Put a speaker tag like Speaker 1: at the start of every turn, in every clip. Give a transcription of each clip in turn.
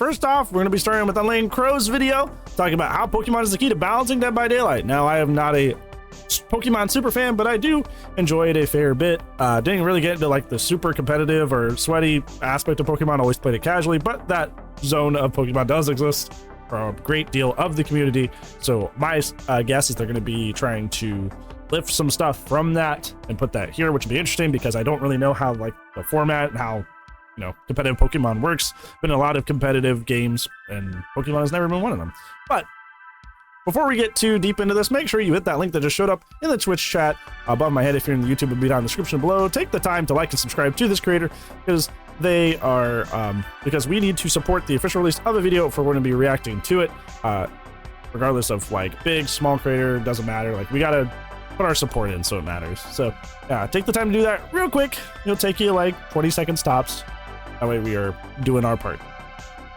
Speaker 1: first off, we're going to be starting with UnladenCrow's video, talking about how Pokemon is the key to balancing Dead by Daylight. Now, I am not a Pokemon super fan, but I do enjoy it a fair bit. Didn't really get into like the super competitive or sweaty aspect of Pokemon, always played it casually, but that zone of Pokemon does exist for a great deal of the community. So my guess is they're going to be trying to lift some stuff from that and put that here, which would be interesting because I don't really know how like the format and how, you know, competitive Pokemon works. Been a lot of competitive games and Pokemon has never been one of them. But before we get too deep into this, make sure you hit that link that just showed up in the Twitch chat above my head. If you're in the YouTube, it'll be down in the description below. Take the time to like and subscribe to this creator because they are because we need to support the official release of a video if we're going to be reacting to it, regardless of like big, small creator, doesn't matter. Like we gotta put our support in so it matters. So yeah, take the time to do that real quick. It'll take you like 20 seconds tops. That way we are doing our part.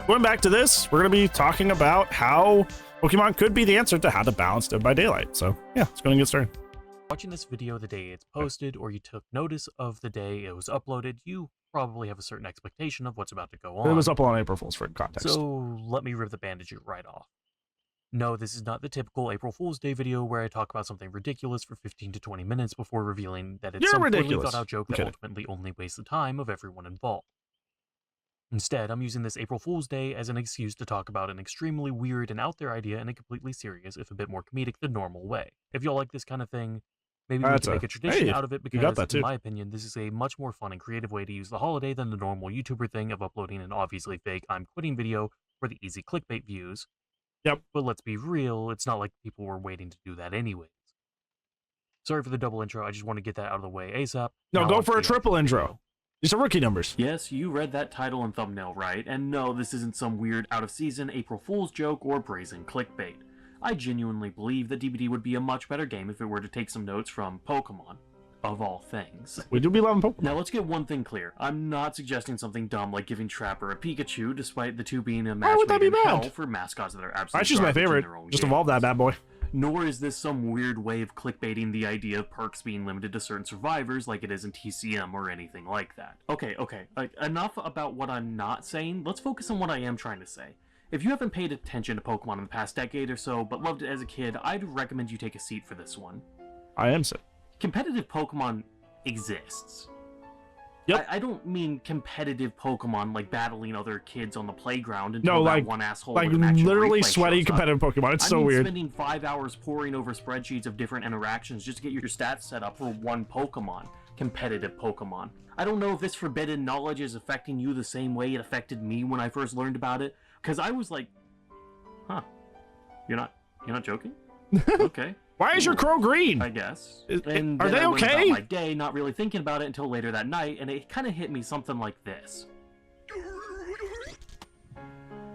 Speaker 1: Going back to this, we're going to be talking about how Pokemon could be the answer to how to balance Dead by Daylight. So yeah, let's go and get started.
Speaker 2: Watching this video the day it's posted, or you took notice of the day it was uploaded, you probably have a certain expectation of what's about to go on.
Speaker 1: It was up on April Fool's for context.
Speaker 2: So let me rip the bandage right off. No, this is not the typical April Fool's Day video where I talk about something ridiculous for 15 to 20 minutes before revealing that it's some poorly thought out joke that ultimately only wastes the time of everyone involved. Instead, I'm using this April Fool's Day as an excuse to talk about an extremely weird and out there idea in a completely serious, if a bit more comedic than normal way. If y'all like this kind of thing, maybe we can make a tradition out of it because, in my opinion, this is a much more fun and creative way to use the holiday than the normal YouTuber thing of uploading an obviously fake I'm quitting video for the easy clickbait views.
Speaker 1: Yep.
Speaker 2: But let's be real, it's not like people were waiting to do that anyways. Sorry for the double intro, I just want to get that out of the way ASAP.
Speaker 1: No, go for a triple intro. These are rookie numbers.
Speaker 2: Yes, you read that title and thumbnail right, and no, this isn't some weird out-of-season April Fool's joke or brazen clickbait. I genuinely believe that DBD would be a much better game if it were to take some notes from Pokemon, of all things.
Speaker 1: We do be loving Pokemon.
Speaker 2: Now let's get one thing clear. I'm not suggesting something dumb like giving Trapper a Pikachu, despite the two being a match made in hell for mascots that are absolutely
Speaker 1: I choose my favorite. Just evolve that bad boy.
Speaker 2: Nor is this some weird way of clickbaiting the idea of perks being limited to certain survivors like it is in TCM or anything like that. Okay, like, enough about what I'm not saying, let's focus on what I am trying to say. If you haven't paid attention to Pokemon in the past decade or so, but loved it as a kid, I'd recommend you take a seat for this one.
Speaker 1: I am sick.
Speaker 2: Competitive Pokemon exists.
Speaker 1: Yep.
Speaker 2: I don't mean competitive Pokemon like battling other kids on the playground
Speaker 1: no,
Speaker 2: until
Speaker 1: like,
Speaker 2: that one asshole
Speaker 1: like
Speaker 2: with an actual
Speaker 1: literally
Speaker 2: replay
Speaker 1: sweaty competitive Pokemon. It's so weird.
Speaker 2: Spending 5 hours poring over spreadsheets of different interactions just to get your stats set up for one Pokemon. Competitive Pokemon. I don't know if this forbidden knowledge is affecting you the same way it affected me when I first learned about it, because I was like, huh, you're not joking? Okay.
Speaker 1: Why is your crow green?
Speaker 2: I guess.
Speaker 1: And are they okay?
Speaker 2: About my day, not really thinking about it until later that night, and it kind of hit me something like this.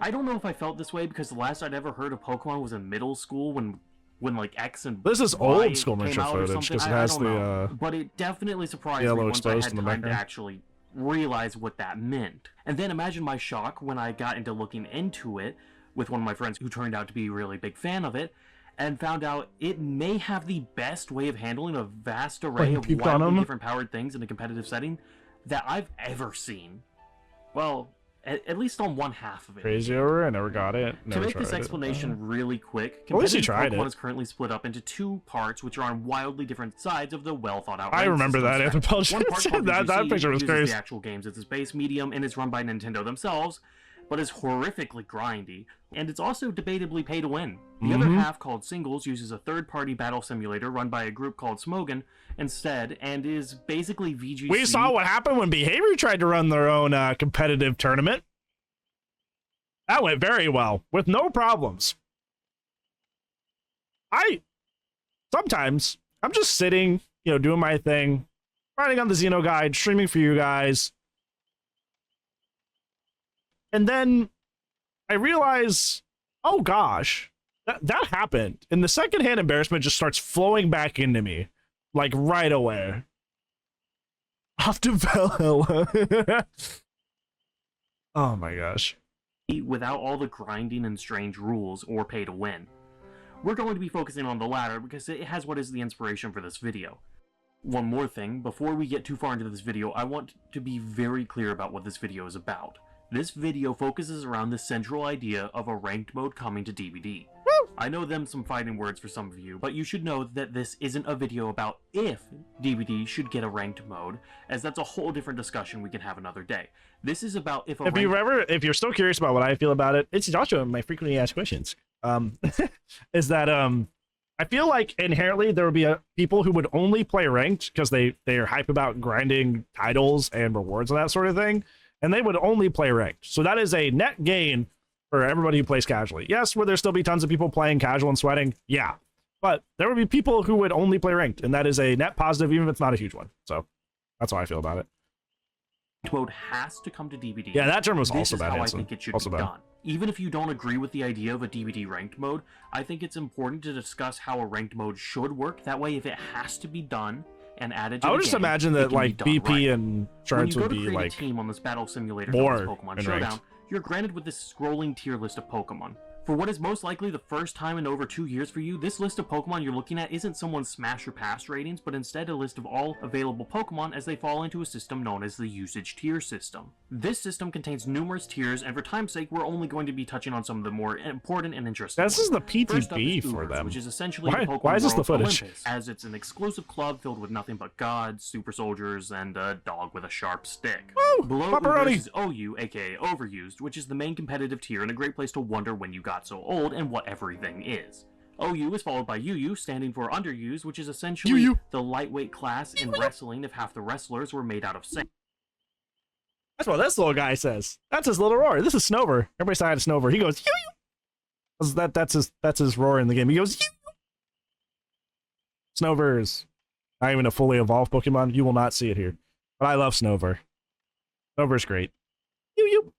Speaker 2: I don't know if I felt this way because the last I'd ever heard of Pokemon was in middle school when like X and
Speaker 1: this is
Speaker 2: Y
Speaker 1: old school miniature
Speaker 2: footage
Speaker 1: because it has the
Speaker 2: but it definitely surprised me once I had time to actually realize what that meant. And then imagine my shock when I got into looking into it with one of my friends who turned out to be a really big fan of it, and found out it may have the best way of handling a vast array of wildly different powered things in a competitive setting that I've ever seen. Well, at least on one half of it.
Speaker 1: Crazy over, I never got it.
Speaker 2: To make this explanation really quick, competitive Pokemon is currently split up into two parts, which are on wildly different sides of the well-thought-out.
Speaker 1: I remember that Anthropology. That picture was crazy.
Speaker 2: The actual games as its base medium, and it's run by Nintendo themselves, but is horrifically grindy, and it's also debatably pay to win. The other half, called Singles, uses a third-party battle simulator run by a group called Smogan instead, and is basically VGC.
Speaker 1: We saw what happened when Behavior tried to run their own competitive tournament. That went very well, with no problems. Sometimes, I'm just sitting, you know, doing my thing, writing on the Xeno Guide, streaming for you guys, and then I realize, oh gosh, that happened. And the secondhand embarrassment just starts flowing back into me, like right away. Off to Valhalla. Oh my gosh.
Speaker 2: Without all the grinding and strange rules or pay to win. We're going to be focusing on the latter because it has what is the inspiration for this video. One more thing, before we get too far into this video, I want to be very clear about what this video is about. This video focuses around the central idea of a ranked mode coming to DBD. I know them some fighting words for some of you, but you should know that this isn't a video about if DBD should get a ranked mode, as that's a whole different discussion we can have another day. This is about if
Speaker 1: you're still curious about what I feel about it, it's Joshua, my frequently asked questions. Is that I feel like inherently there would be people who would only play ranked because they're hype about grinding titles and rewards and that sort of thing, and they would only play ranked. So that is a net gain for everybody who plays casually. Yes, would there still be tons of people playing casual and sweating? Yeah. But there would be people who would only play ranked, and that is a net positive, even if it's not a huge one. So that's how I feel about it.
Speaker 2: Mode has to come to DBD.
Speaker 1: Yeah, that term was also bad.
Speaker 2: I think it should be done. Even if you don't agree with the idea of a DBD ranked mode, I think it's important to discuss how a ranked mode should work. That way, if it has to be done and added to
Speaker 1: I would just imagine that like BP and Shards would be like
Speaker 2: a team on this battle simulator
Speaker 1: more
Speaker 2: Pokemon Showdown, you're granted with this scrolling tier list of Pokemon. For what is most likely the first time in over 2 years for you, this list of Pokemon you're looking at isn't someone's smash or pass ratings, but instead a list of all available Pokemon as they fall into a system known as the usage tier system. This system contains numerous tiers, and for time's sake, we're only going to be touching on some of the more important and interesting
Speaker 1: ones. This is the PTB for them.
Speaker 2: Which is essentially
Speaker 1: why is this the footage?
Speaker 2: Olympus, as it's an exclusive club filled with nothing but gods, super soldiers, and a dog with a sharp stick.
Speaker 1: Woo!
Speaker 2: Below is OU, aka Overused, which is the main competitive tier and a great place to wonder when you got so old and what everything is. OU is followed by UU, standing for Underused, which is essentially the lightweight class in wrestling if half the wrestlers were made out of sand.
Speaker 1: That's what this little guy says. That's his little roar. This is Snover. Everybody say hi to Snover. He goes, you. That's his roar in the game. He goes, you. Snover is not even a fully evolved Pokemon. You will not see it here. But I love Snover. Snover's great. You.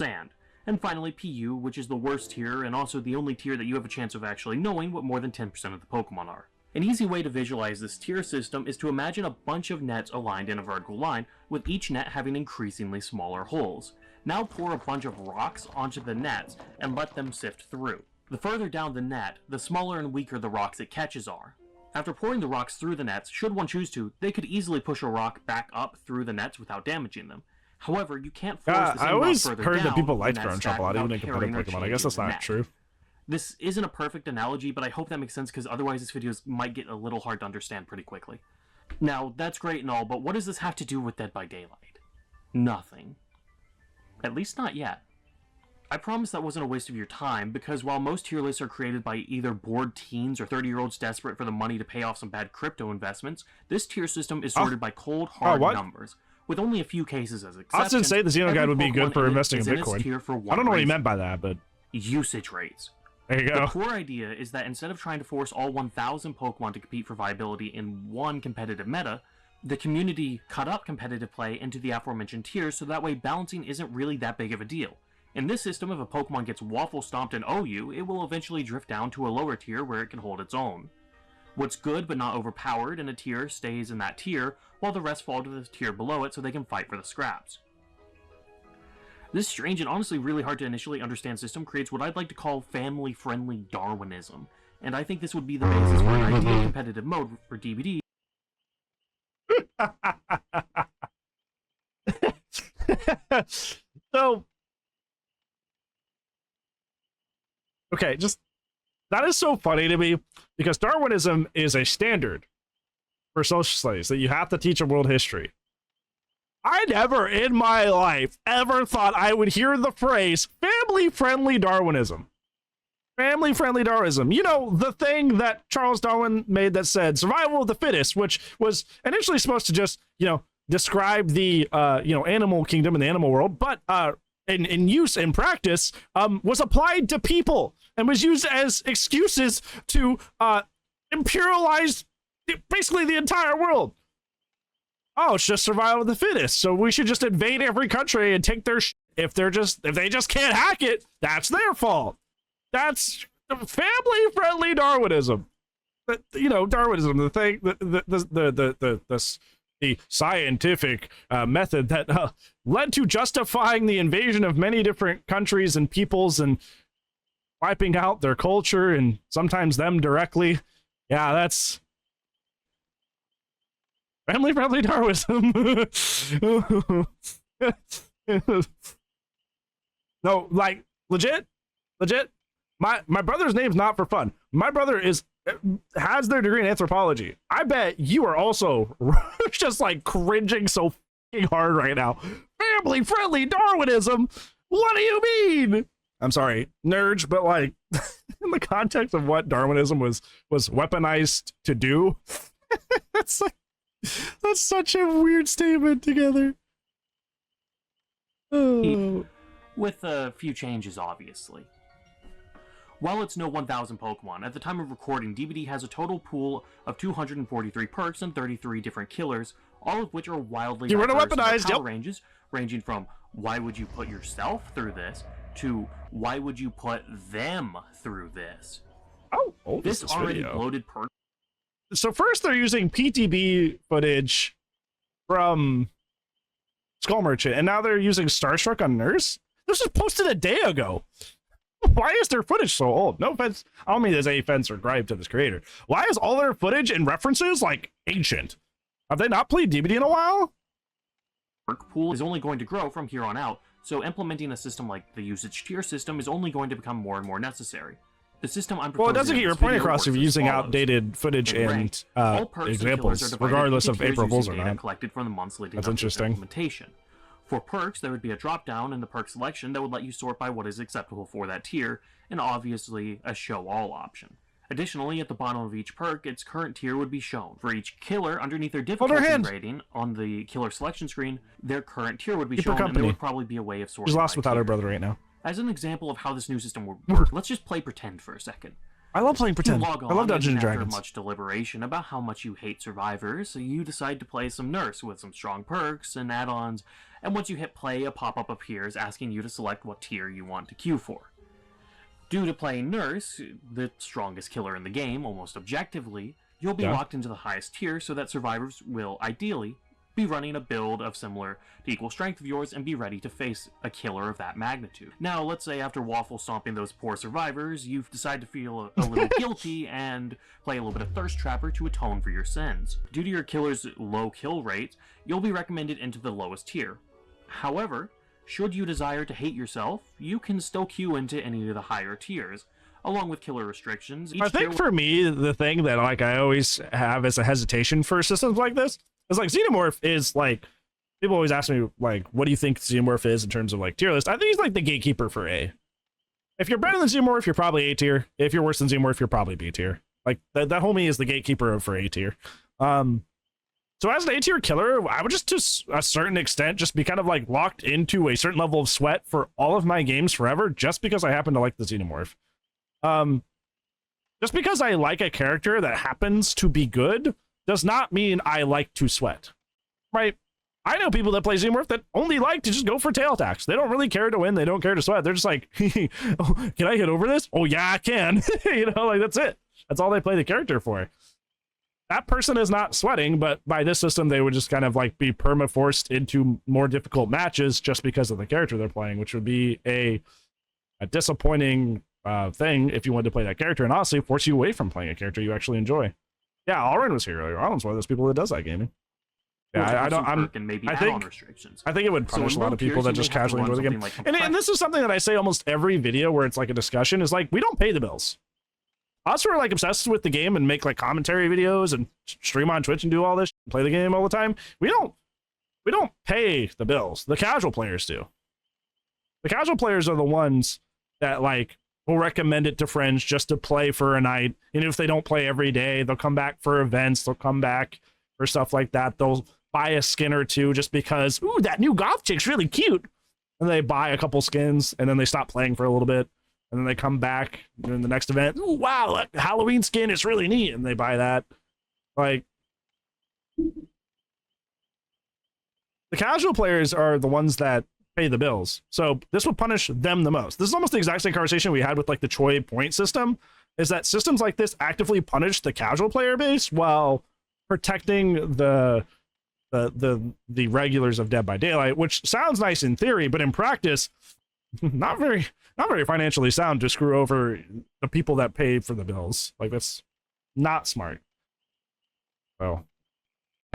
Speaker 2: Sand. And finally, PU, which is the worst tier, and also the only tier that you have a chance of actually knowing what more than 10% of the Pokemon are. An easy way to visualize this tier system is to imagine a bunch of nets aligned in a vertical line, with each net having increasingly smaller holes. Now pour a bunch of rocks onto the nets and let them sift through. The further down the net, the smaller and weaker the rocks it catches are. After pouring the rocks through the nets, should one choose to, they could easily push a rock back up through the nets without damaging them. However, you can't force the same
Speaker 1: I always
Speaker 2: rock further
Speaker 1: heard
Speaker 2: down
Speaker 1: that people liked
Speaker 2: the net
Speaker 1: Ground
Speaker 2: stack
Speaker 1: Trouble a lot, even in
Speaker 2: without
Speaker 1: competitive
Speaker 2: carrying or
Speaker 1: Pokemon. I guess that's
Speaker 2: changing the
Speaker 1: not
Speaker 2: net.
Speaker 1: true.
Speaker 2: This isn't a perfect analogy, but I hope that makes sense because otherwise this video might get a little hard to understand pretty quickly. Now, that's great and all, but what does this have to do with Dead by Daylight? Nothing. At least not yet. I promise that wasn't a waste of your time, because while most tier lists are created by either bored teens or 30-year-olds desperate for the money to pay off some bad crypto investments, this tier system is sorted by cold, hard numbers, with only a few cases as exceptions.
Speaker 1: I was going to say the Xeno Guide would be good for investing in Bitcoin. I don't know what he meant by that, but...
Speaker 2: Usage rates.
Speaker 1: There you go.
Speaker 2: The core idea is that instead of trying to force all 1,000 Pokemon to compete for viability in one competitive meta, the community cut up competitive play into the aforementioned tiers so that way balancing isn't really that big of a deal. In this system, if a Pokemon gets waffle stomped in OU, it will eventually drift down to a lower tier where it can hold its own. What's good but not overpowered in a tier stays in that tier, while the rest fall to the tier below it so they can fight for the scraps. This strange and honestly really hard to initially understand system creates what I'd like to call family-friendly Darwinism, and I think this would be the basis for an ideal competitive mode for DBD.
Speaker 1: So, okay, that is so funny to me, because Darwinism is a standard for social studies that you have to teach in world history. I never in my life ever thought I would hear the phrase family-friendly Darwinism. Family-friendly Darwinism. You know, the thing that Charles Darwin made that said survival of the fittest, which was initially supposed to just, describe the, animal kingdom and the animal world, but in use in practice, was applied to people and was used as excuses to imperialize basically the entire world. Oh, it's just survival of the fittest, so we should just invade every country and take their if they just can't hack it, that's their fault. That's family-friendly Darwinism. But, Darwinism, the thing, the scientific method that led to justifying the invasion of many different countries and peoples and wiping out their culture and sometimes them directly. Yeah, that's family-friendly Darwinism. No, like legit. My brother's name's not for fun. My brother has their degree in anthropology. I bet you are also just like cringing so fucking hard right now. Family friendly Darwinism. What do you mean? I'm sorry, nerds, but like in the context of what Darwinism was weaponized to do, that's such a weird statement together. Oh.
Speaker 2: With a few changes, obviously. While it's no 1,000 Pokemon, at the time of recording, DBD has a total pool of 243 perks and 33 different killers, all of which are wildly diverse in their power ranges, ranging from why would you put yourself through this to why would you put them through this.
Speaker 1: Oh,
Speaker 2: this already bloated perk.
Speaker 1: So first they're using PTB footage from Skull Merchant, and now they're using Starstruck on Nurse? This was posted a day ago. Why is their footage so old? No offense. I don't mean there's any offense or gripe to this creator. Why is all their footage and references like ancient? Have they not played DBD in a while?
Speaker 2: Perk pool is only going to grow from here on out, so implementing a system like the usage tier system is only going to become more and more necessary. The system I'm proposing,
Speaker 1: well, it doesn't get your point across if you're using outdated footage and examples, regardless of April Fools or not.
Speaker 2: Collected from the monthly
Speaker 1: That's interesting.
Speaker 2: Implementation. For perks, there would be a drop-down in the perk selection that would let you sort by what is acceptable for that tier, and obviously a show-all option. Additionally, at the bottom of each perk, its current tier would be shown. For each killer, underneath their difficulty rating on the killer selection screen, their current tier would be shown, and there would probably be a way of sorting.
Speaker 1: She's lost without her brother right now.
Speaker 2: As an example of how this new system would work, let's just play pretend for a second.
Speaker 1: I love playing pretend. I love Dungeons & Dragons.
Speaker 2: After much deliberation about how much you hate survivors, so you decide to play some Nurse with some strong perks and add-ons, and once you hit play, a pop-up appears asking you to select what tier you want to queue for. Due to playing Nurse, the strongest killer in the game, almost objectively, you'll be locked into the highest tier so that survivors will, ideally, be running a build of similar to equal strength of yours and be ready to face a killer of that magnitude. Now, let's say after waffle stomping those poor survivors, you've decided to feel a little guilty and play a little bit of Thirst Trapper to atone for your sins. Due to your killer's low kill rate, you'll be recommended into the lowest tier. However, should you desire to hate yourself, you can still queue into any of the higher tiers. Along with killer restrictions,
Speaker 1: I think for me, the thing that like I always have as a hesitation for systems like this is like Xenomorph is like, people always ask me like, what do you think Xenomorph is in terms of like tier list? I think he's like the gatekeeper for A. If you're better than Xenomorph, you're probably A tier. If you're worse than Xenomorph, you're probably B tier. Like that homie is the gatekeeper for A tier. So as an A tier killer, I would just to a certain extent just be kind of like locked into a certain level of sweat for all of my games forever, just because I happen to like the Xenomorph. Just because I like a character that happens to be good does not mean I like to sweat, right? I know people that play Xenomorph that only like to just go for tail attacks. They don't really care to win. They don't care to sweat. They're just like, oh, can I hit over this? Oh yeah, I can. You know, like that's it. That's all they play the character for. That person is not sweating, but by this system, they would just kind of like be perma-forced into more difficult matches just because of the character they're playing, which would be a disappointing thing if you wanted to play that character, and honestly force you away from playing a character you actually enjoy. Yeah, Alrin was here earlier. Alrin's one of those people that does that gaming. Yeah, I think it would punish a lot of people that just casually enjoy the game. And this is something that I say almost every video where it's like a discussion is like, we don't pay the bills. Us who are like obsessed with the game and make like commentary videos and stream on Twitch and do all this, play the game all the time. We don't pay the bills. The casual players do. The casual players are the ones that like will recommend it to friends just to play for a night. And if they don't play every day, they'll come back for events. They'll come back for stuff like that. They'll buy a skin or two just because, ooh, that new goth chick's really cute. And they buy a couple skins and then they stop playing for a little bit. And then they come back in the next event. Ooh, wow, that Halloween skin is really neat. And they buy that. Like, the casual players are the ones that pay the bills. So this would punish them the most. This is almost the exact same conversation we had with like the Choi point system, is that systems like this actively punish the casual player base while protecting the regulars of Dead by Daylight, which sounds nice in theory, but in practice, not very financially sound to screw over the people that pay for the bills. Like, that's not smart. So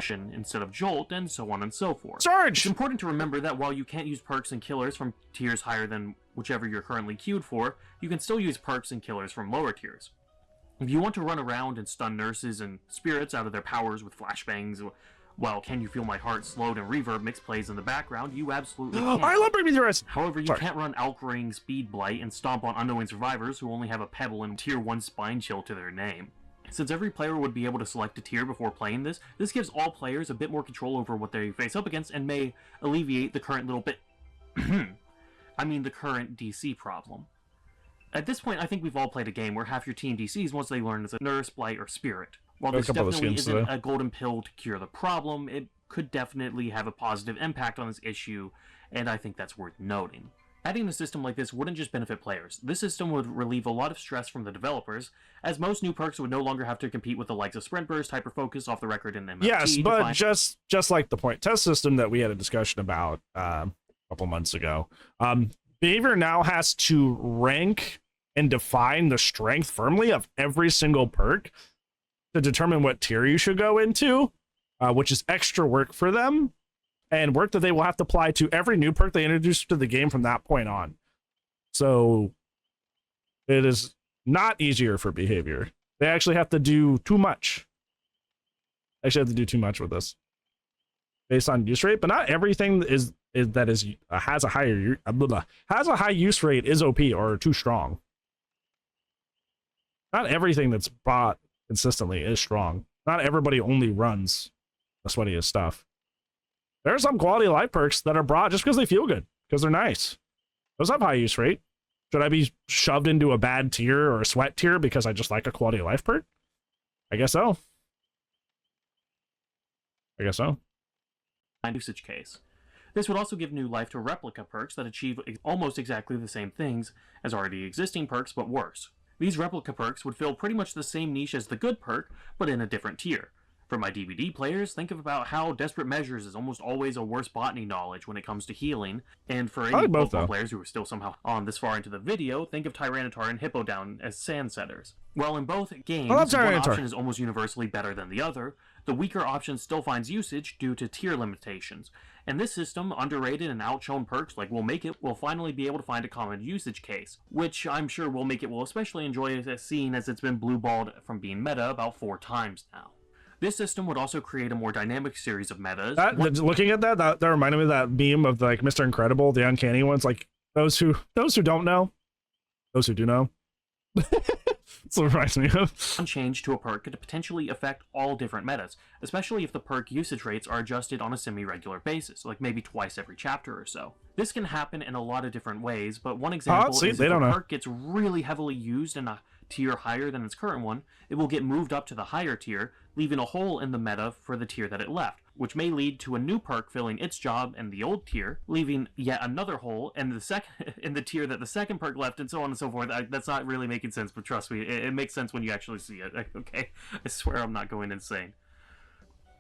Speaker 2: instead of Jolt, and so on and so forth.
Speaker 1: Charge!
Speaker 2: It's important to remember that while you can't use perks and killers from tiers higher than whichever you're currently queued for, you can still use perks and killers from lower tiers. If you want to run around and stun nurses and spirits out of their powers with flashbangs, while Can You Feel My Heart slowed and reverb mix plays in the background, you absolutely can.
Speaker 1: I love Bring Me the Rest!
Speaker 2: However, you can't run Elk Ring, Speed Blight, and stomp on unknowing survivors who only have a Pebble and Tier 1 Spine Chill to their name. Since every player would be able to select a tier before playing this gives all players a bit more control over what they face up against and may alleviate the current little bit... the current DC problem. At this point, I think we've all played a game where half your team DCs once they learn as a Nurse, Blight, or Spirit. While this definitely isn't a golden pill to cure the problem, it could definitely have a positive impact on this issue, and I think that's worth noting. Adding a system like this wouldn't just benefit players. This system would relieve a lot of stress from the developers, as most new perks would no longer have to compete with the likes of Sprint Burst, Hyper Focus, Off the Record, and MFT.
Speaker 1: Yes, but just like the point test system that we had a discussion about a couple months ago, Behavior now has to rank and define the strength firmly of every single perk to determine what tier you should go into, which is extra work for them, and work that they will have to apply to every new perk they introduce to the game from that point on. So it is not easier for Behavior. They actually have to do too much. They actually have to do too much with this based on use rate, but not everything has a high use rate is OP or too strong. Not everything that's bought consistently is strong. Not everybody only runs the sweatiest stuff. There are some quality of life perks that are brought just because they feel good, because they're nice. Those have high use rate. Should I be shoved into a bad tier or a sweat tier because I just like a quality of life perk? I guess so.
Speaker 2: Usage case. This would also give new life to replica perks that achieve almost exactly the same things as already existing perks, but worse. These replica perks would fill pretty much the same niche as the good perk, but in a different tier. For my DBD players, think about how Desperate Measures is almost always a worse botany knowledge when it comes to healing, and for any Pokemon players who are still somehow on this far into the video, think of Tyranitar and Hippowdon as sand setters. While in both games, one option is almost universally better than the other, the weaker option still finds usage due to tier limitations. And this system, underrated and outshone perks like Will Make It, will finally be able to find a common usage case, which I'm sure Will Make It will especially enjoy seeing as it's been blue-balled from being meta about 4 times now. This system would also create a more dynamic series of metas.
Speaker 1: Looking at that reminded me of that meme of like Mr. Incredible, the uncanny ones, like those who don't know, those who do know. That's what it reminds me of.
Speaker 2: One change to a perk could potentially affect all different metas, especially if the perk usage rates are adjusted on a semi-regular basis, like maybe twice every chapter or so. This can happen in a lot of different ways, but one example is if a perk gets really heavily used in a tier higher than its current one, it will get moved up to the higher tier, leaving a hole in the meta for the tier that it left, which may lead to a new perk filling its job in the old tier, leaving yet another hole in the tier that the second perk left, and so on and so forth. That's not really making sense, but trust me, it makes sense when you actually see it. Okay, I swear I'm not going insane.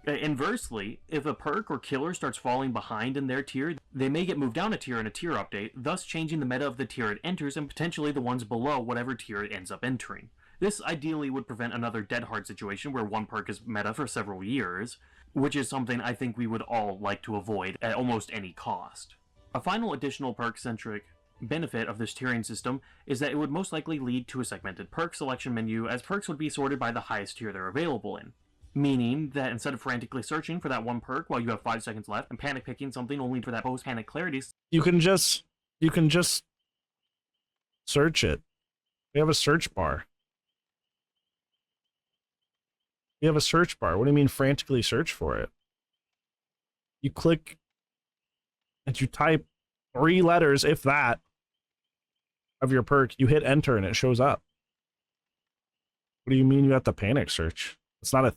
Speaker 2: Inversely, if a perk or killer starts falling behind in their tier, they may get moved down a tier in a tier update, thus changing the meta of the tier it enters and potentially the ones below whatever tier it ends up entering. This ideally would prevent another Dead Hard situation where one perk is meta for several years, which is something I think we would all like to avoid at almost any cost. A final additional perk-centric benefit of this tiering system is that it would most likely lead to a segmented perk selection menu, as perks would be sorted by the highest tier they're available in. Meaning that instead of frantically searching for that one perk while you have 5 seconds left and panic picking something only for that post-panic clarity,
Speaker 1: you can just search it. We have a search bar. What do you mean frantically search for it? You click and you type 3 letters, if that, of your perk. You hit enter and it shows up. What do you mean you have to panic search? It's not a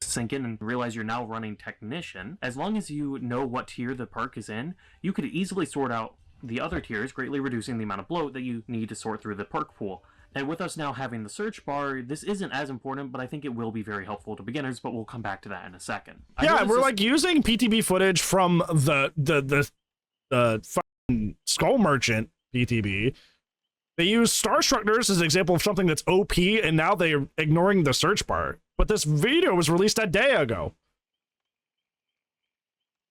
Speaker 2: sink in and realize you're now running Technician. As long as you know what tier the perk is in, you could easily sort out the other tiers, greatly reducing the amount of bloat that you need to sort through the perk pool. And with us now having the search bar, this isn't as important, but I think it will be very helpful to beginners, but we'll come back to that in a second.
Speaker 1: Yeah, we're like using PTB footage from the fucking Skull Merchant PTB They use Starstruck Nurse as an example of something that's OP, and now they're ignoring the search bar. But this video was released a day ago.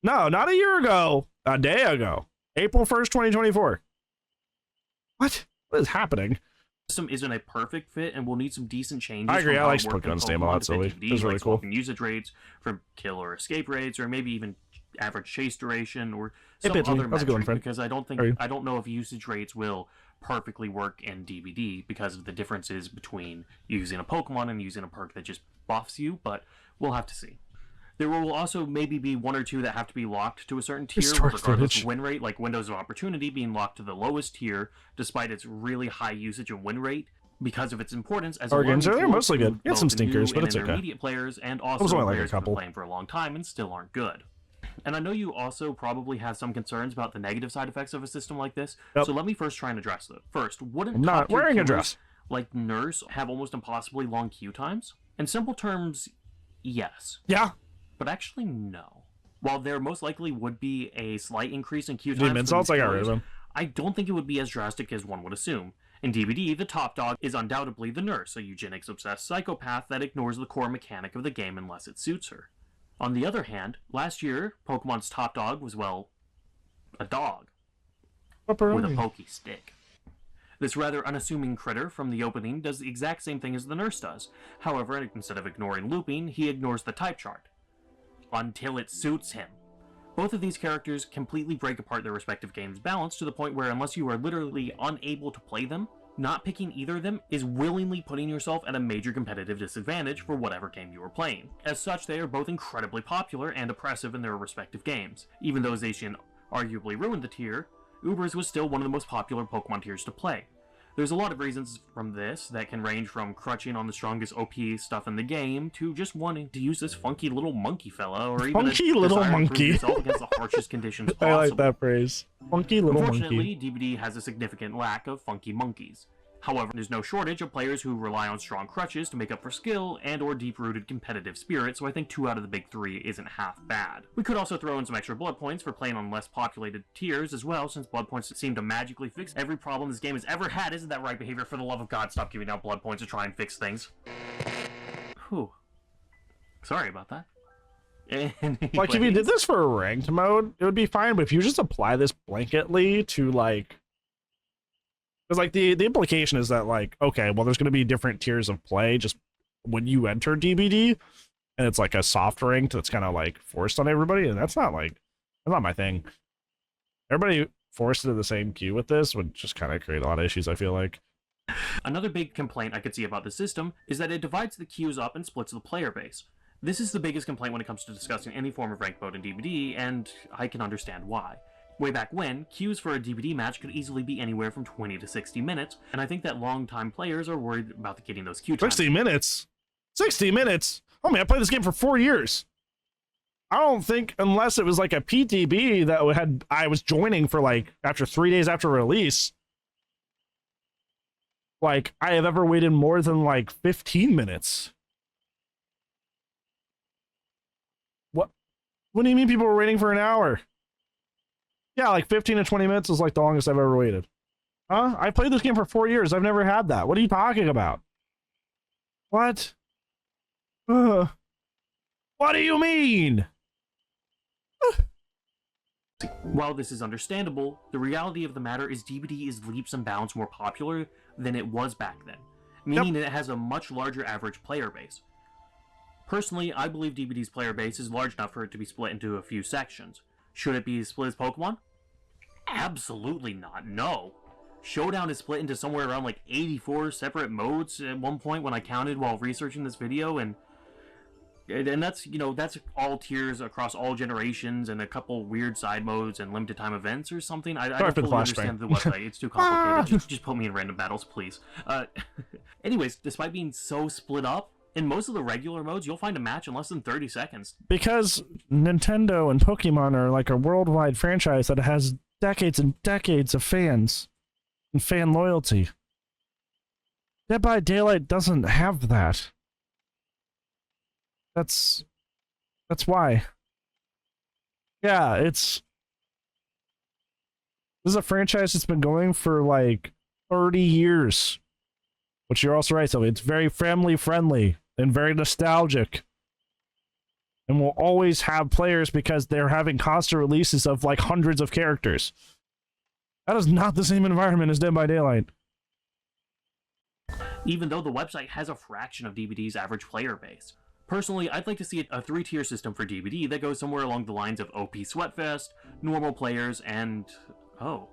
Speaker 1: No, not a year ago. A day ago. April 1st, 2024. What? What is happening?
Speaker 2: System isn't a perfect fit and will need some decent changes.
Speaker 1: I agree. I like Pokemon's name a lot, so it's really cool.
Speaker 2: Usage rates for kill or escape rates, or maybe even average chase duration, or some other metric. Because I don't know if usage rates will perfectly work in DBD because of the differences between using a Pokemon and using a perk that just buffs you. But we'll have to see. There will also maybe be one or two that have to be locked to a certain tier, regardless of win rate, like Windows of Opportunity being locked to the lowest tier, despite its really high usage and win rate, because of its importance as
Speaker 1: our games are mostly good. Get some stinkers, but it's okay.
Speaker 2: Intermediate players and also players who've been playing for a long time and still aren't good. And I know you also probably have some concerns about the negative side effects of a system like this, so let me first try and address them. First, wouldn't
Speaker 1: I'm not wearing a dress
Speaker 2: like Nurse have almost impossibly long queue times? In simple terms, yes.
Speaker 1: Yeah.
Speaker 2: But actually, no. While there most likely would be a slight increase in queue times, I don't think it would be as drastic as one would assume. In DBD, the top dog is undoubtedly the Nurse, a eugenics-obsessed psychopath that ignores the core mechanic of the game unless it suits her. On the other hand, last year, Pokemon's top dog was, well, a dog. With a pokey stick. This rather unassuming critter from the opening does the exact same thing as the Nurse does. However, instead of ignoring looping, he ignores the type chart. Until it suits him. Both of these characters completely break apart their respective games' balance to the point where unless you are literally unable to play them, not picking either of them is willingly putting yourself at a major competitive disadvantage for whatever game you are playing. As such, they are both incredibly popular and oppressive in their respective games. Even though Zacian arguably ruined the tier, Ubers was still one of the most popular Pokemon tiers to play. There's a lot of reasons from this that can range from crutching on the strongest OP stuff in the game to just wanting to use this funky little monkey fella, or even
Speaker 1: funky little monkey
Speaker 2: yourself against the harshest conditions possible.
Speaker 1: I like that phrase. Funky little monkey.
Speaker 2: Unfortunately, DBD has a significant lack of funky monkeys. However, there's no shortage of players who rely on strong crutches to make up for skill and or deep-rooted competitive spirit, so I think 2 out of the big 3 isn't half bad. We could also throw in some extra blood points for playing on less populated tiers as well, since blood points seem to magically fix every problem this game has ever had. Isn't that right, behavior? For the love of God, stop giving out blood points to try and fix things. Whew. Sorry about that. Anyways.
Speaker 1: Like, if you did this for a ranked mode, it would be fine, but if you just apply this blanketly to, like... Because, like, the implication is that, like, okay, well, there's going to be different tiers of play just when you enter DBD, and it's, like, a soft ranked that's kind of, like, forced on everybody, and that's not my thing. Everybody forced into the same queue with this would just kind of create a lot of issues, I feel like.
Speaker 2: Another big complaint I could see about the system is that it divides the queues up and splits the player base. This is the biggest complaint when it comes to discussing any form of ranked mode in DBD, and I can understand why. Way back when, queues for a DBD match could easily be anywhere from 20 to 60 minutes, and I think that long-time players are worried about getting those queue times.
Speaker 1: 60 minutes? 60 minutes? Oh man, I played this game for 4 years. I don't think, unless it was like a PTB that I was joining for like, after 3 days after release, like, I have ever waited more than like 15 minutes. What do you mean people were waiting for an hour? Yeah, like 15 to 20 minutes is like the longest I've ever waited. Huh? I played this game for 4 years. I've never had that. What are you talking about? What? What do you mean?
Speaker 2: While this is understandable, the reality of the matter is DBD is leaps and bounds more popular than it was back then, meaning it has a much larger average player base. Personally, I believe DBD's player base is large enough for it to be split into a few sections. Should it be split as Pokemon? Absolutely not, no. Showdown is split into somewhere around like 84 separate modes at one point when I counted while researching this video, and that's, you know, that's all tiers across all generations and a couple weird side modes and limited time events or something. I don't fully understand the website. It's too complicated. just put me in random battles, please. Anyways, despite being so split up, in most of the regular modes, you'll find a match in less than 30 seconds.
Speaker 1: Because Nintendo and Pokemon are like a worldwide franchise that has decades and decades of fans and fan loyalty. Dead by Daylight doesn't have that. That's why. Yeah, this is a franchise that's been going for like 30 years. Which you're also right, so it's very family friendly and very nostalgic. And we'll always have players because they're having constant releases of like hundreds of characters. That is not the same environment as Dead by Daylight.
Speaker 2: Even though the website has a fraction of DBD's average player base. Personally, I'd like to see a 3-tier system for DBD that goes somewhere along the lines of OP Sweatfest, normal players, and... oh,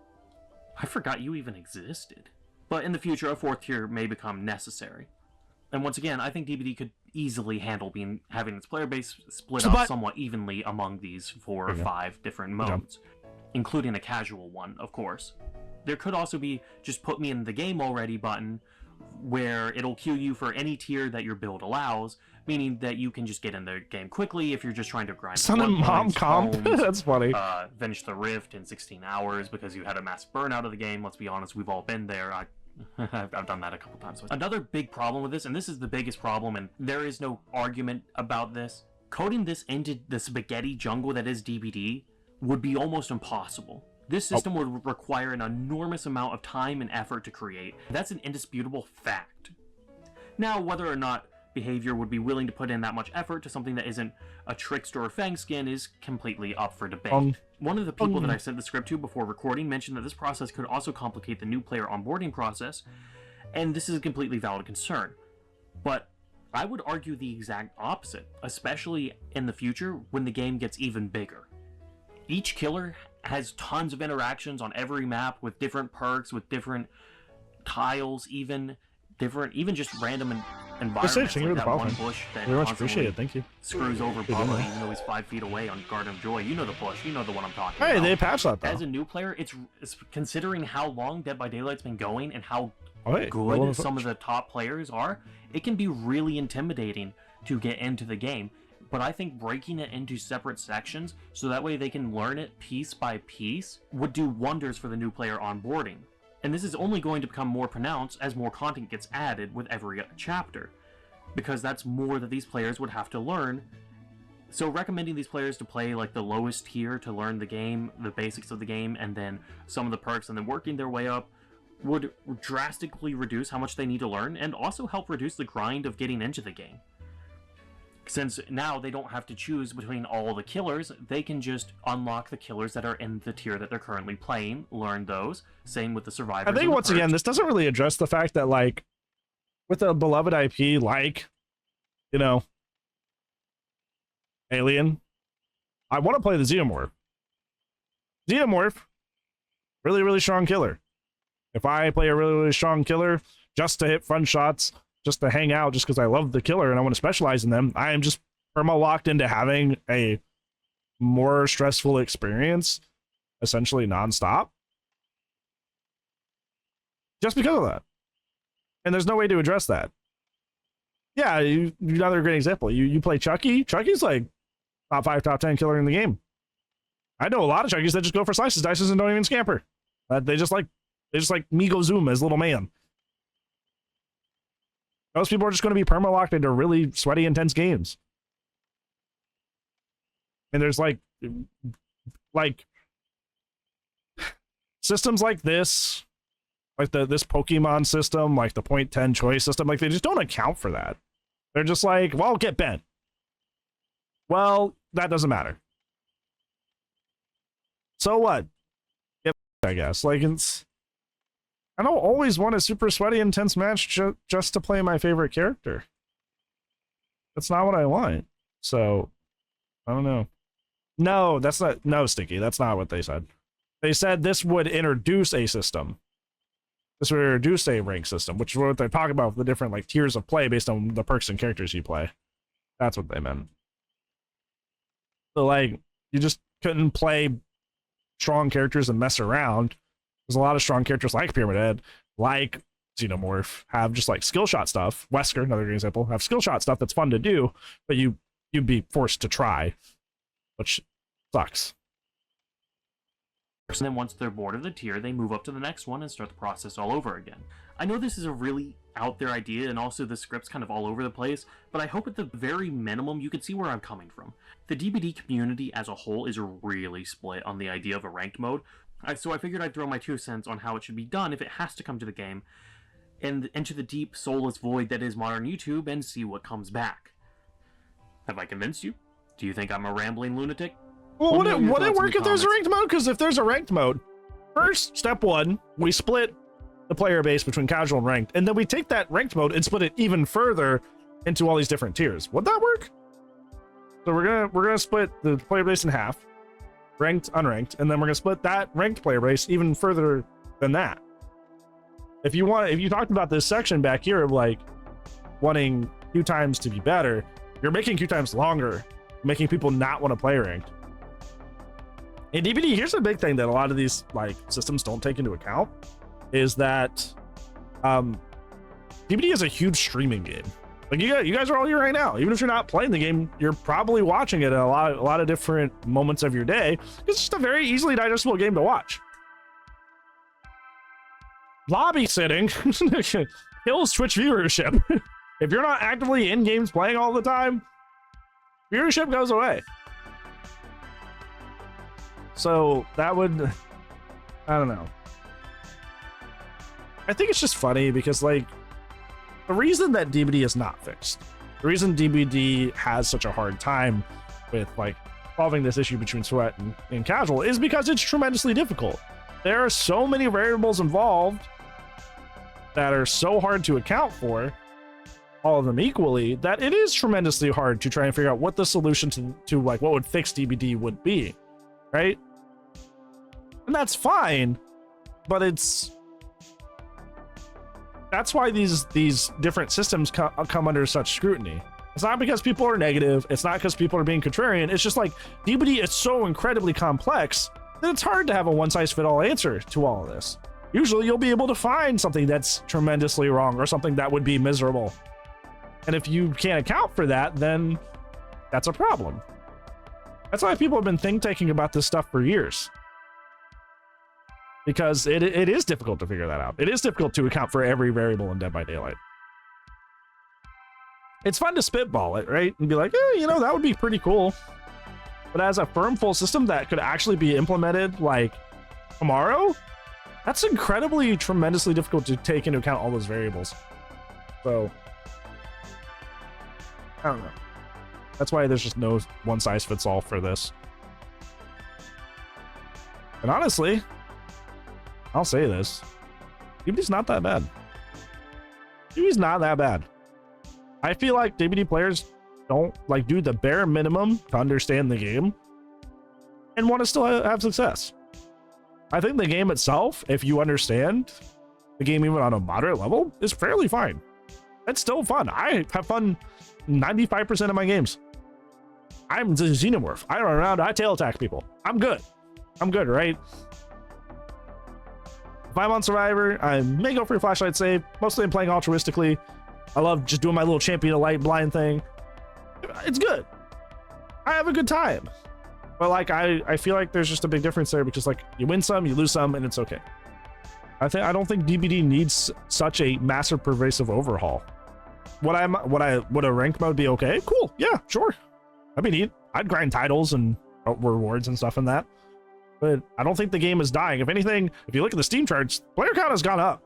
Speaker 2: I forgot you even existed. But in the future, a 4th tier may become necessary. And once again, I think DBD could easily handle having its player base split up somewhat evenly among these 4 or 5 different modes, including a casual one, of course. There could also be just put me in the game already button, where it'll queue you for any tier that your build allows, meaning that you can just get in the game quickly if you're just trying to grind
Speaker 1: Son of mom comp. That's funny.
Speaker 2: Finish the Rift in 16 hours because you had a mass burnout of the game. Let's be honest, we've all been there. I've done that a couple times. Another big problem with this, and this is the biggest problem, and there is no argument about this, coding this into the spaghetti jungle that is DBD would be almost impossible. This system would require an enormous amount of time and effort to create. That's an indisputable fact. Now, whether or not Behavior would be willing to put in that much effort to something that isn't a Trickster or Fang skin is completely up for debate. One of the people that I sent the script to before recording mentioned that this process could also complicate the new player onboarding process, and this is a completely valid concern. But I would argue the exact opposite, especially in the future when the game gets even bigger. Each killer has tons of interactions on every map with different perks, with different tiles, even just random environments. Like that one bush that
Speaker 1: very much appreciate it. Thank you.
Speaker 2: Screws over Bubba even though he's 5 feet away on Garden of Joy. You know the bush. You know the one I'm talking about.
Speaker 1: Hey, they patched that though.
Speaker 2: As a new player, it's considering how long Dead by Daylight's been going and how good some of the top players are, it can be really intimidating to get into the game. But I think breaking it into separate sections so that way they can learn it piece by piece would do wonders for the new player onboarding. And this is only going to become more pronounced as more content gets added with every chapter, because that's more that these players would have to learn. So recommending these players to play like the lowest tier to learn the game, the basics of the game, and then some of the perks, and then working their way up would drastically reduce how much they need to learn, and also help reduce the grind of getting into the game. Since now they don't have to choose between all the killers, they can just unlock the killers that are in the tier that they're currently playing, learn those. Same with the survivors.
Speaker 1: I think once again, this doesn't really address the fact that, like, with a beloved IP like, you know, Alien, I want to play the Xenomorph. Xenomorph, really, really strong killer. If I play a really, really strong killer just to hit fun shots, just to hang out, just because I love the killer and I want to specialize in them, I am just perma-locked into having a more stressful experience, essentially nonstop. Just because of that. And there's no way to address that. Yeah, another great example. You play Chucky. Chucky's like top 5, top 10 killer in the game. I know a lot of Chuckies that just go for slices, dices, and don't even scamper. They just like Migo Zoom as little man. Most people are just going to be perma-locked into really sweaty, intense games. And there's like systems like this, like this Pokemon system, like the .10 choice system, like they just don't account for that. They're just like, well, get bent. Well, that doesn't matter. So what? Get bent, I guess. Like, I don't always want a super sweaty, intense match just to play my favorite character. That's not what I want. So, I don't know. No, that's not. No, Stinky, that's not what they said. They said this would introduce a system. This would introduce a rank system, which is what they're talking about, the different like tiers of play based on the perks and characters you play. That's what they meant. So, like, you just couldn't play strong characters and mess around. There's a lot of strong characters like Pyramid Head, like Xenomorph, have just like skill shot stuff. Wesker, another good example, have skill shot stuff that's fun to do, but you'd be forced to try, which sucks.
Speaker 2: And then once they're bored of the tier, they move up to the next one and start the process all over again. I know this is a really out there idea, and also the script's kind of all over the place, but I hope at the very minimum you can see where I'm coming from. The DBD community as a whole is really split on the idea of a ranked mode, So I figured I'd throw my 2 cents on how it should be done if it has to come to the game, and enter the deep, soulless void that is modern YouTube and see what comes back. Have I convinced you? Do you think I'm a rambling lunatic?
Speaker 1: Well, would it work if there's a ranked mode? Because if there's a ranked mode, first, step one, we split the player base between casual and ranked, and then we take that ranked mode and split it even further into all these different tiers. Would that work? So we're gonna split the player base in half, ranked, unranked, and then we're gonna split that ranked player base even further than that. If you talked about this section back here of like wanting queue times to be better, you're making queue times longer, making people not want to play ranked. In DBD, here's a big thing that a lot of these like systems don't take into account, is that DBD is a huge streaming game. Like you guys are all here right now. Even if you're not playing the game, you're probably watching it at a lot of different moments of your day. It's just a very easily digestible game to watch. Lobby sitting kills Twitch viewership. If you're not actively in games playing all the time, viewership goes away. So that would, I don't know. I think it's just funny because like the reason that DBD is not fixed, the reason DBD has such a hard time with like solving this issue between sweat and casual is because it's tremendously difficult. There are so many variables involved that are so hard to account for, all of them equally, that it is tremendously hard to try and figure out what the solution to like what would fix DBD would be, right? And that's fine, but that's why these different systems come under such scrutiny. It's not because people are negative, it's not because people are being contrarian, it's just like DBD is so incredibly complex that it's hard to have a one-size-fits-all answer to all of this. Usually you'll be able to find something that's tremendously wrong or something that would be miserable. And if you can't account for that, then that's a problem. That's why people have been think-tanking about this stuff for years. Because it is difficult to figure that out. It is difficult to account for every variable in Dead by Daylight. It's fun to spitball it, right? And be like, you know, that would be pretty cool. But as a firm full system that could actually be implemented like tomorrow, that's incredibly, tremendously difficult to take into account all those variables. So, I don't know. That's why there's just no one size fits all for this. And honestly, I'll say this. DBD's not that bad. DBD's not that bad. I feel like DBD players don't like do the bare minimum to understand the game and want to still have success. I think the game itself, if you understand the game even on a moderate level, is fairly fine. It's still fun. I have fun 95% of my games. I'm the xenomorph. I run around, I tail attack people. I'm good, right? If I'm on Survivor, I may go for a flashlight save. Mostly I'm playing altruistically. I love just doing my little champion of light blind thing. It's good. I have a good time. But like I feel like there's just a big difference there because like you win some, you lose some, and it's okay. I don't think DBD needs such a massive pervasive overhaul. Would a ranked mode be okay? Cool. Yeah, sure. That'd be neat. I'd grind titles and rewards and stuff in that. But I don't think the game is dying. If anything, if you look at the Steam charts, player count has gone up.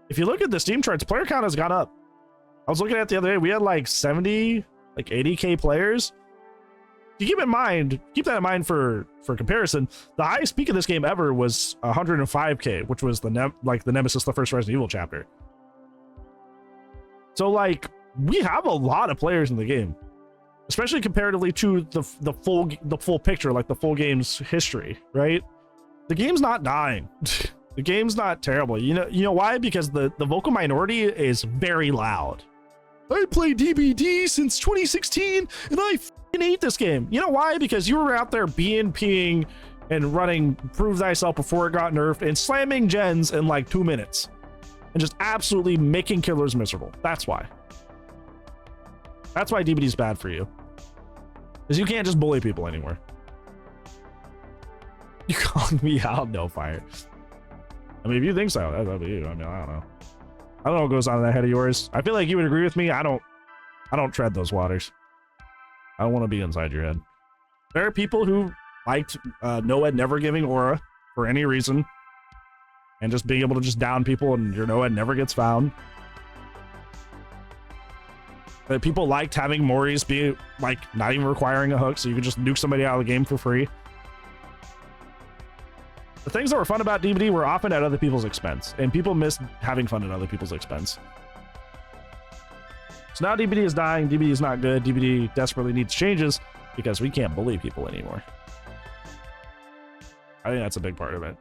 Speaker 1: If you look at the Steam charts, player count has gone up. I was looking at it the other day. We had like 70, like 80K players. You keep that in mind for comparison. The highest peak of this game ever was 105K, which was the Nemesis, the first Resident Evil chapter. So like we have a lot of players in the game, especially comparatively to the full picture, like the full game's history, right? The game's not dying. The game's not terrible. You know why? Because the vocal minority is very loud. I played DBD since 2016 and I f***ing hate this game. You know why? Because you were out there BNPing and running Prove Thyself before it got nerfed and slamming gens in like 2 minutes and just absolutely making killers miserable. That's why. That's why DBD's bad for you. Because you can't just bully people anymore. You called me out, no fire. I mean, if you think so, that's up to you. I mean, I don't know. I don't know what goes on in that head of yours. I feel like you would agree with me. I don't tread those waters. I don't want to be inside your head. There are people who liked Noed never giving aura for any reason, and just being able to just down people and your Noed never gets found. But people liked having Moris be like not even requiring a hook, so you could just nuke somebody out of the game for free. The things that were fun about DBD were often at other people's expense, and people missed having fun at other people's expense. So now DBD is dying, DBD is not good, DBD desperately needs changes because we can't bully people anymore. I think that's a big part of it.